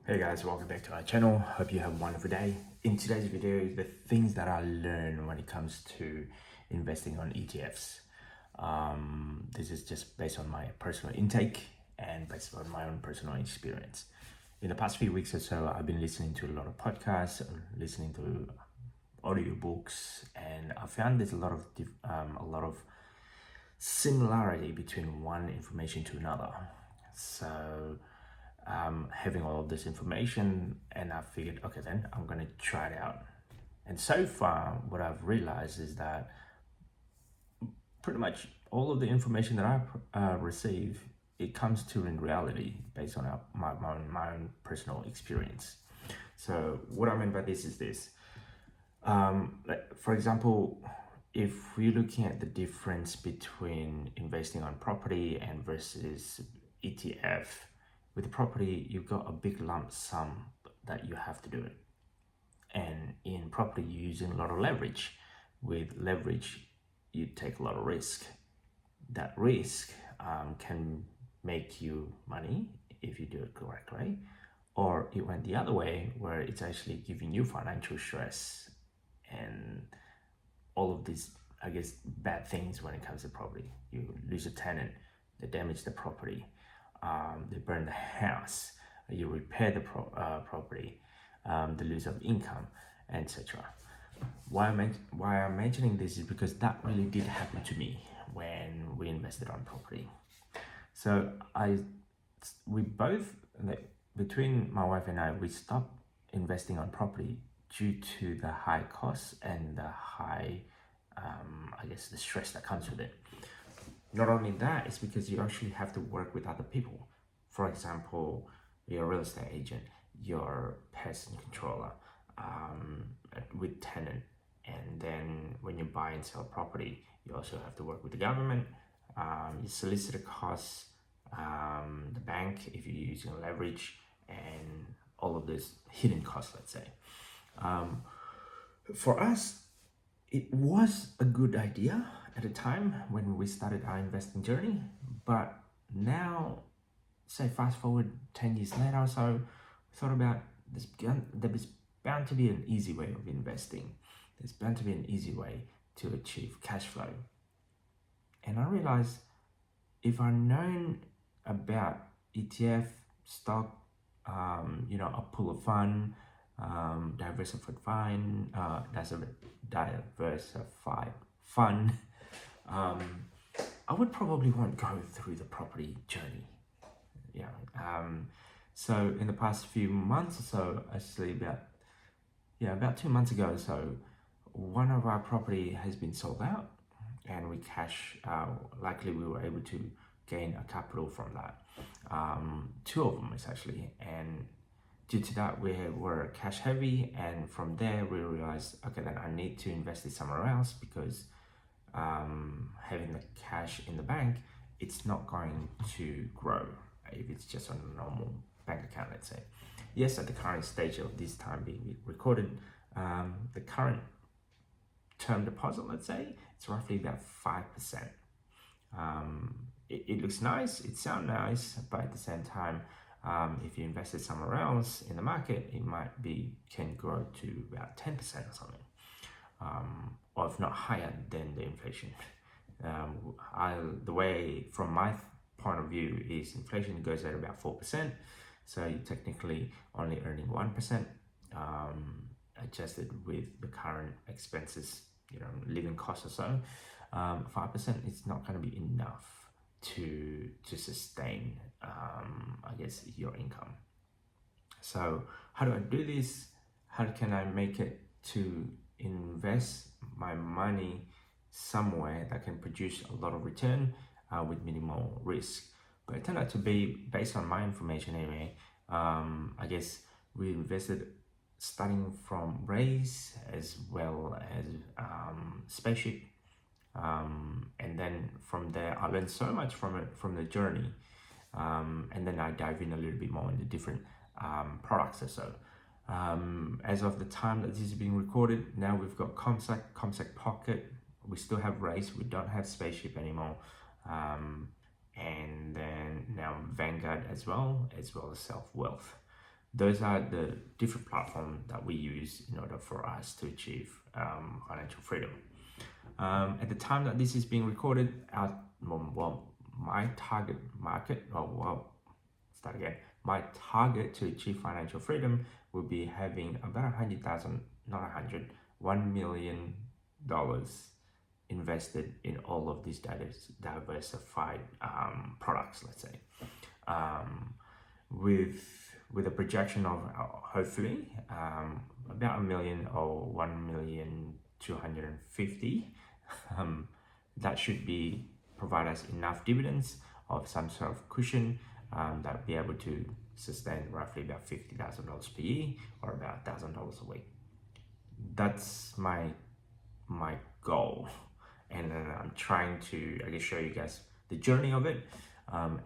Hey guys, welcome back to our channel. Hope you have a wonderful day. In today's video, the things that I learned when it comes to investing on ETFs. This is just based on my personal intake and based on my own personal experience. In the past few weeks or so, I've been listening to a lot of podcasts, listening to audiobooks, and I found there's a lot of similarity between one information to another. So having all of this information, and I figured, okay, then I'm gonna try it out. And so far, what I've realized is that pretty much all of the information that I receive, it comes to in reality based on my own personal experience. So what I mean by this is this. For example, if we're looking at the difference between investing on property and versus ETF, with property, you've got a big lump sum that you have to do it. And in property, you're using a lot of leverage. With leverage, you take a lot of risk. That risk can make you money if you do it correctly, or it went the other way where it's actually giving you financial stress and all of these, I guess, bad things when it comes to property. You lose a tenant, they damage the property, they burn the house, you repair the property, the loss of income, etc. Why I'm mentioning this is because that really did happen to me when we invested on property. So we both, like, between my wife and I, we stopped investing on property due to the high costs and the high, I guess, the stress that comes with it. Not only that, it's because you actually have to work with other people. For example, you're a real estate agent, you're pest controller, with tenant, and then when you buy and sell property, you also have to work with the government, your solicitor costs, the bank if you're using leverage, and all of this hidden costs, let's say. For us, it was a good idea at the time when we started our investing journey, but now, say fast forward 10 years later or so, we thought about this. There's bound to be an easy way of investing. There's bound to be an easy way to achieve cash flow. And I realized if I'd known about ETF, stock, a pool of fund, diversified fund, I would probably won't go through the property journey. Yeah. So in the past few months or so, actually about 2 months ago or so, one of our property has been sold out, and we likely we were able to gain a capital from that. Two of them is actually, and due to that we were cash heavy, and from there we realized, okay, then I need to invest it somewhere else because having the cash in the bank, it's not going to grow if it's just on a normal bank account, let's say. Yes, at the current stage of this time being recorded, the current term deposit, let's say, it's roughly about 5%. It looks nice, it sounds nice, but at the same time, if you invested somewhere else in the market, it can grow to about 10% or something, or if not higher than the inflation. The way, from my point of view, is inflation goes at about 4%, so you're technically only earning 1%, adjusted with the current expenses, living costs or so. 5% is not going to be enough to sustain, I guess, your income. So how do I do this? How can I make it to invest my money somewhere that can produce a lot of return with minimal risk? But it turned out to be, based on my information anyway, I guess we invested starting from raise as well as spaceship, and then from there I learned so much from it, from the journey, and then I dive in a little bit more into different products or so. As of the time that this is being recorded, now we've got Comsec Pocket, we still have raise, we don't have spaceship anymore, and then now Vanguard as well as Self Wealth. Those are the different platforms that we use in order for us to achieve financial freedom. At the time that this is being recorded, my target market, start again. My target to achieve financial freedom will be having about 100,000, not 100, $1 million invested in all of these diversified products, let's say. With a projection of hopefully about 1 million or 1,250,000, that should be provide us enough dividends of some sort of cushion that will be able to sustain roughly about $50,000 per year or about $1,000 a week. That's my goal, and I'm trying to, I guess, show you guys the journey of it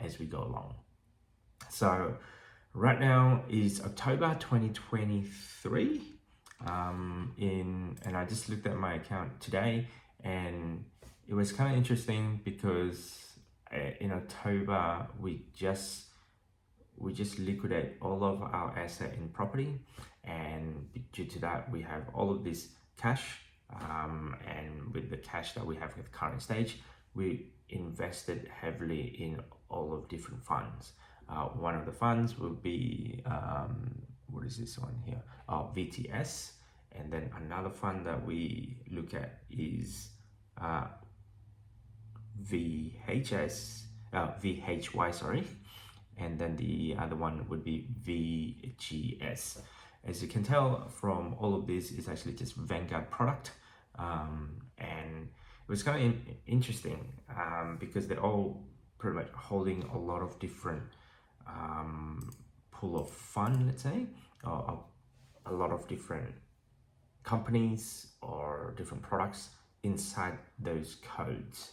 as we go along. So right now is October 2023, and I just looked at my account today, and it was kind of interesting because in October we just liquidate all of our asset in property, and due to that we have all of this cash, and with the cash that we have at the current stage, we invested heavily in all of different funds. One of the funds will be what is this one here? VTS, and then another fund that we look at is VHY, sorry, and then the other one would be VGS. As you can tell from all of this, it's actually just Vanguard product, and it was kind of interesting because they're all pretty much holding a lot of different pool of fund, let's say, or a lot of different companies or different products inside those codes.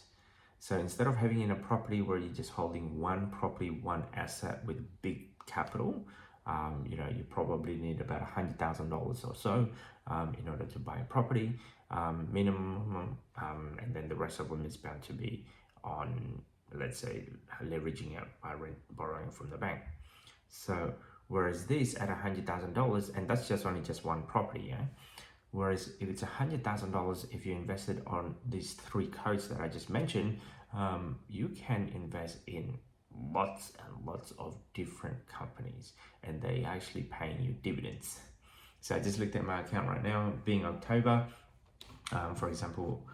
So instead of having in a property where you're just holding one property, one asset with big capital, you probably need about $100,000 or so in order to buy a property, minimum, and then the rest of them is bound to be on, let's say, leveraging it by borrowing from the bank. So whereas this at $100,000, and that's just one property, yeah. Whereas if it's $100,000, if you invested on these three codes that I just mentioned, you can invest in lots and lots of different companies, and they actually paying you dividends. So I just looked at my account right now, being October, for example,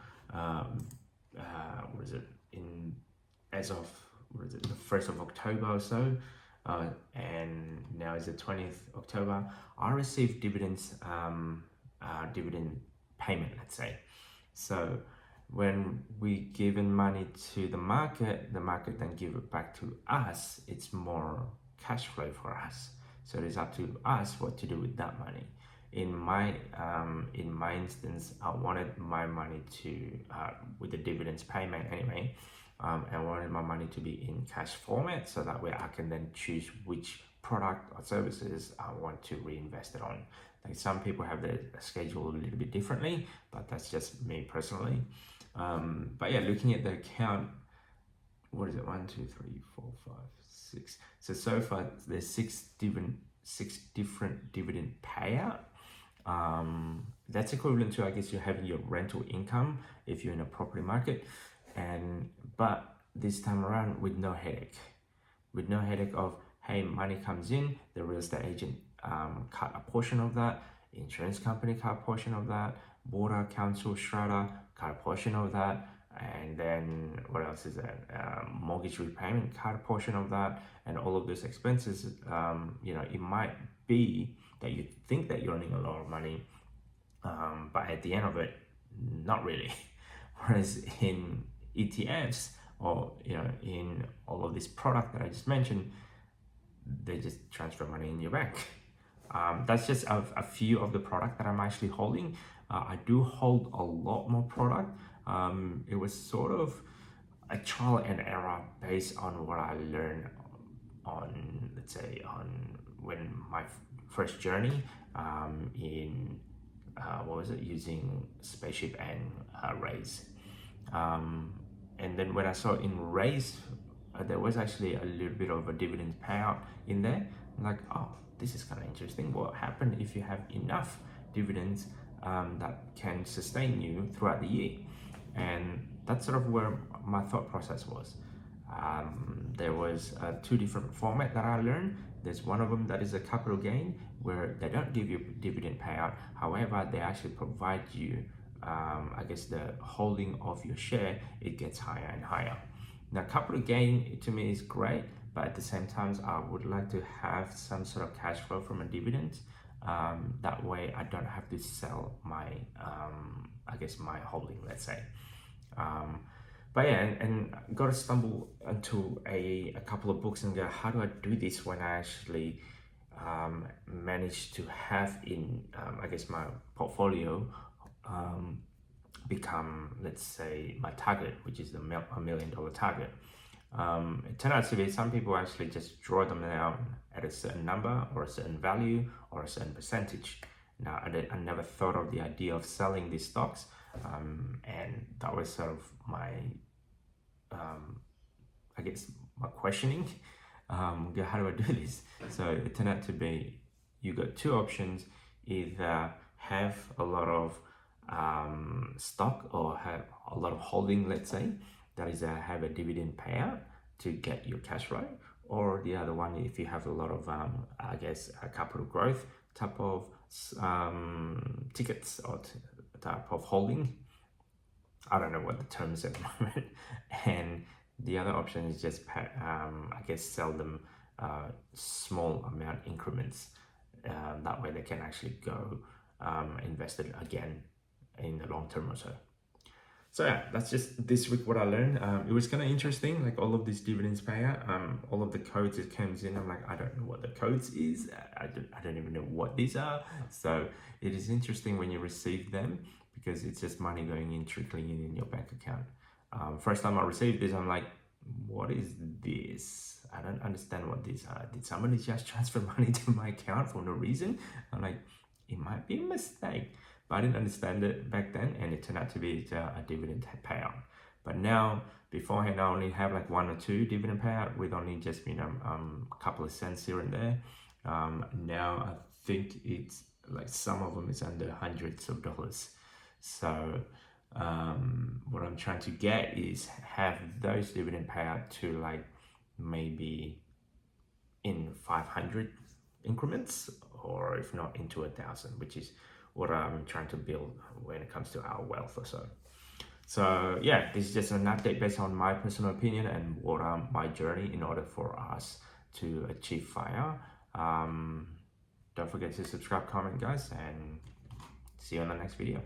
as of the 1st of October or so, and now is the 20th October, I received dividends, dividend payment, let's say. So when we given money to the market then give it back to us. It's more cash flow for us. So it is up to us what to do with that money. In my instance, I wanted my money to, with the dividends payment anyway, I wanted my money to be in cash format, so that way I can then choose which product or services I want to reinvest it on. Like some people have their schedule a little bit differently, but that's just me personally. But yeah, looking at the account, what is it? 1, 2, 3, 4, 5, 6. So far there's six different dividend payout. That's equivalent to, I guess, you're having your rental income if you're in a property market, but this time around with no headache of, hey, money comes in, the real estate agent cut a portion of that, insurance company cut a portion of that, water, council, strata cut a portion of that, and then what else is that? Mortgage repayment cut a portion of that, and all of those expenses. It might be that you think that you're earning a lot of money, but at the end of it, not really. Whereas in ETFs or in all of this product that I just mentioned, they just transfer money in your bank. That's just a few of the product that I'm actually holding. I do hold a lot more product. It was sort of a trial and error based on what I learned on, let's say, on when my first journey in using Spaceship and Raise. And then when I saw in Raise, there was actually a little bit of a dividend payout in there, Like, oh, this is kind of interesting. What happened if you have enough dividends that can sustain you throughout the year? And that's sort of where my thought process was. There was two different format that I learned. There's one of them that is a capital gain, where they don't give you dividend payout. However, they actually provide you, I guess, the holding of your share. It gets higher and higher. Now, capital gain to me is great, but at the same time, I would like to have some sort of cash flow from a dividend. That way, I don't have to sell my, I guess, my holding, let's say. But yeah, and got to stumble into a couple of books and go, how do I do this when I actually manage to have in, I guess, my portfolio become, let's say, my target, which is the $1 million target. It turned out to be some people actually just draw them down at a certain number or a certain value or a certain percentage. Now, I never thought of the idea of selling these stocks, and that was sort of my, I guess, my questioning. How do I do this? So it turned out to be you got two options: either have a lot of stock or have a lot of holding, let's say, that is have a dividend payout to get your cash flow, or the other one, if you have a lot of I guess capital growth type of tickets or type of holding. I don't know what the term is at the moment. And the other option is just I guess sell them small amount increments. That way they can actually go invest it again in the long term or so. So yeah, that's just this week what I learned. It was kind of interesting, like all of these dividends payout, all of the codes it comes in. I'm like, I don't know what the codes is. I don't even know what these are. So it is interesting when you receive them, because it's just money going in, trickling in your bank account. First time I received this, I'm like, what is this? I don't understand what these are. Did somebody just transfer money to my account for no reason? I'm like, it might be a mistake. But I didn't understand it back then, and it turned out to be a dividend payout. But now, beforehand, I only have like one or two dividend payout with only just a couple of cents here and there. Now I think it's like some of them is under hundreds of dollars. So what I'm trying to get is have those dividend payout to like maybe in 500 increments, or if not into 1,000, which is what I'm trying to build when it comes to our wealth or so. So yeah, this is just an update based on my personal opinion and what my journey in order for us to achieve FIRE. Don't forget to subscribe, comment, guys, and see you on the next video.